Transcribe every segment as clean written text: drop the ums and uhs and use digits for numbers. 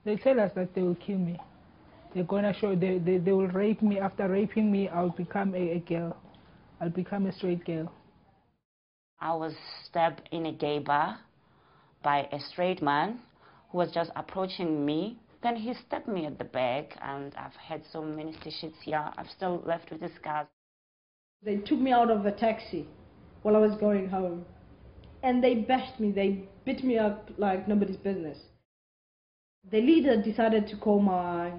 They tell us that they will kill me. They're gonna show, they will rape me. After raping me, I'll become a girl. I'll become a straight girl. I was stabbed in a gay bar by a straight man who was just approaching me. Then he stabbed me at the back, and I've had so many stitches here. I'm still left with the scars. They took me out of a taxi while I was going home, and they bashed me. They beat me up like nobody's business. The leader decided to call my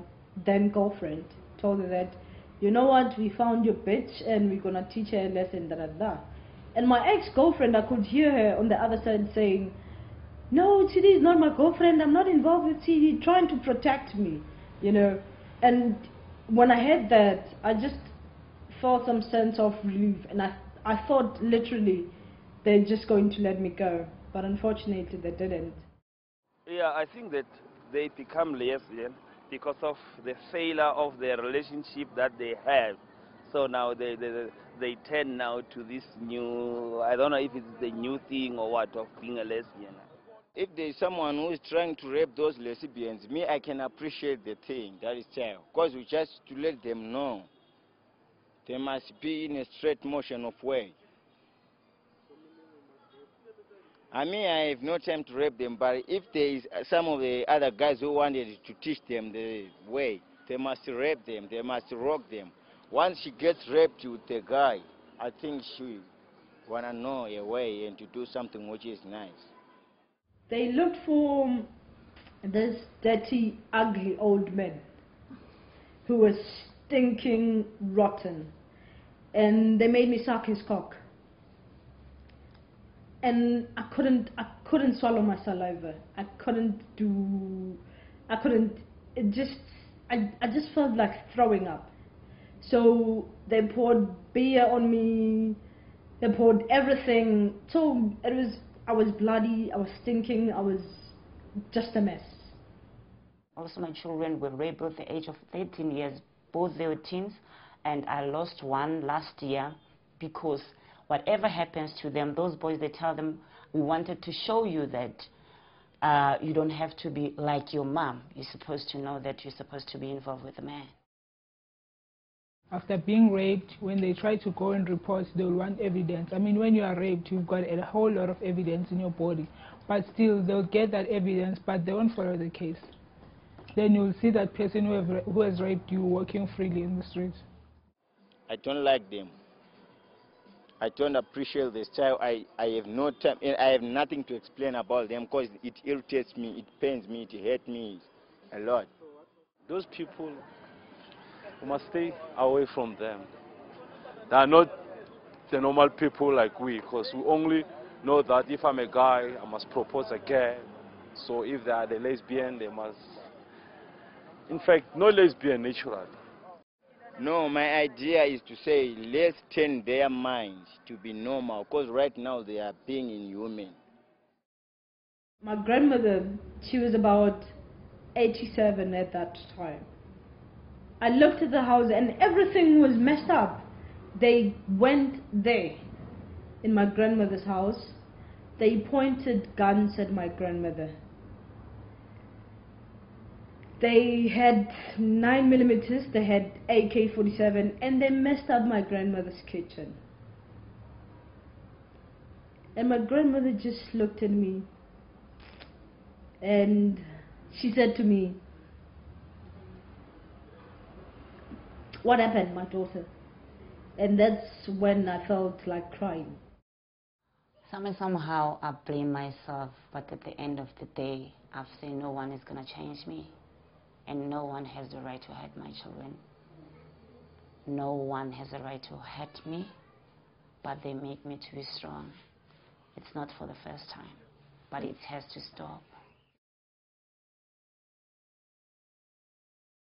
then girlfriend, told her that, you know what, we found your bitch and we're gonna teach her a lesson, da da da. And my ex-girlfriend, I could hear her on the other side saying, no, Chidi is not my girlfriend, I'm not involved with Chidi, trying to protect me, you know. And when I heard that, I just felt some sense of relief, and I thought literally they're just going to let me go, but unfortunately they didn't. Yeah, I think that they become lesbian because of the failure of their relationship that they have. So now they turn now to this new, I don't know if it's the new thing or what, of being a lesbian. If there's someone who is trying to rape those lesbians, me, I can appreciate the thing, that is child. Because we just to let them know they must be in a straight motion of way. I mean, I have no time to rape them, but if there is some of the other guys who wanted to teach them the way, they must rape them, they must rock them. Once she gets raped with the guy, I think she want to know a way and to do something which is nice. They looked for this dirty, ugly old man who was stinking rotten, and they made me suck his cock. And I couldn't swallow my saliva. I just felt like throwing up. So they poured beer on me, they poured everything. So I was bloody, I was stinking, I was just a mess. Also, my children were raped at the age of 13 years. Both they were teens, and I lost one last year because whatever happens to them, those boys, they tell them, we wanted to show you that you don't have to be like your mom. You're supposed to know that you're supposed to be involved with a man. After being raped, when they try to go and report, they'll want evidence. I mean, when you are raped, you've got a whole lot of evidence in your body. But still, they'll get that evidence, but they won't follow the case. Then you'll see that person who has raped you walking freely in the streets. I don't like them. I don't appreciate this child. I have no time. I have nothing to explain about them because it irritates me, it pains me, it hurts me a lot. Those people, we must stay away from them. They are not the normal people like we, because we only know that if I'm a guy, I must propose a girl. So if they are the lesbian, they must... In fact, no lesbian naturally. No, my idea is to say, let's turn their minds to be normal, because right now they are being inhuman. My grandmother, she was about 87 at that time. I looked at the house and everything was messed up. They went there in my grandmother's house. They pointed guns at my grandmother. They had 9mm, they had AK-47, and they messed up my grandmother's kitchen. And my grandmother just looked at me and she said to me, "What happened, my daughter?" And that's when I felt like crying. Somehow I blame myself, but at the end of the day, I've said no one is going to change me. And no one has the right to hurt my children. No one has the right to hurt me, but they make me to be strong. It's not for the first time, but it has to stop.